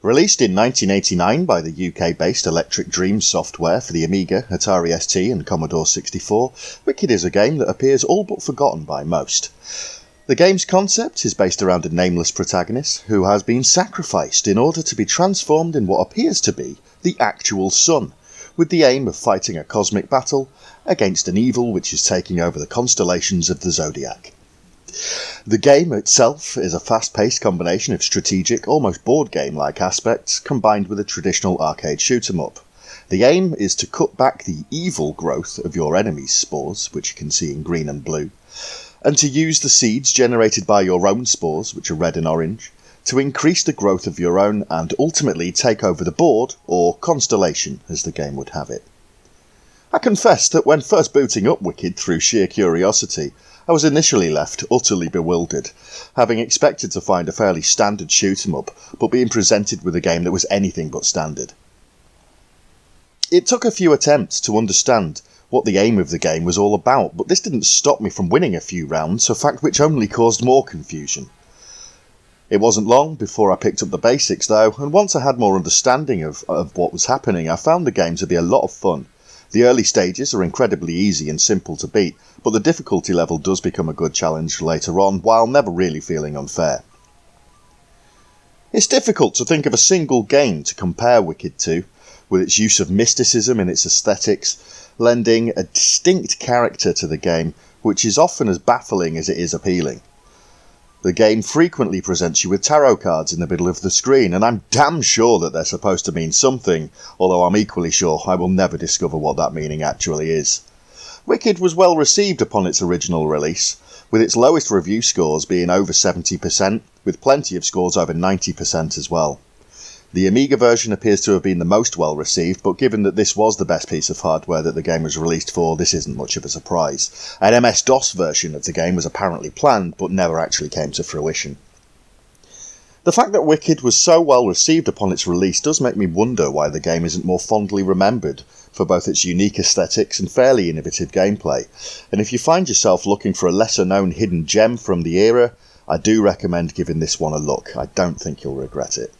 Released in 1989 by the UK-based Electric Dreams software for the Amiga, Atari ST and Commodore 64, Wicked is a game that appears all but forgotten by most. The game's concept is based around a nameless protagonist who has been sacrificed in order to be transformed in what appears to be the actual sun, with the aim of fighting a cosmic battle against an evil which is taking over the constellations of the zodiac. The game itself is a fast-paced combination of strategic, almost board game-like aspects combined with a traditional arcade shoot-'em-up. The aim is to cut back the evil growth of your enemy's spores, which you can see in green and blue, and to use the seeds generated by your own spores, which are red and orange, to increase the growth of your own and ultimately take over the board, or constellation as the game would have it. I confess that when first booting up Wicked through sheer curiosity, I was initially left utterly bewildered, having expected to find a fairly standard shoot-'em-up, but being presented with a game that was anything but standard. It took a few attempts to understand what the aim of the game was all about, but this didn't stop me from winning a few rounds, a fact which only caused more confusion. It wasn't long before I picked up the basics though, and once I had more understanding of what was happening, I found the game to be a lot of fun. The early stages are incredibly easy and simple to beat, but the difficulty level does become a good challenge later on, while never really feeling unfair. It's difficult to think of a single game to compare Wicked to, with its use of mysticism in its aesthetics, lending a distinct character to the game, which is often as baffling as it is appealing. The game frequently presents you with tarot cards in the middle of the screen, and I'm damn sure that they're supposed to mean something, although I'm equally sure I will never discover what that meaning actually is. Wicked was well received upon its original release, with its lowest review scores being over 70%, with plenty of scores over 90% as well. The Amiga version appears to have been the most well received, but given that this was the best piece of hardware that the game was released for, this isn't much of a surprise. An MS-DOS version of the game was apparently planned, but never actually came to fruition. The fact that Wicked was so well received upon its release does make me wonder why the game isn't more fondly remembered, for both its unique aesthetics and fairly innovative gameplay. And if you find yourself looking for a lesser-known hidden gem from the era, I do recommend giving this one a look. I don't think you'll regret it.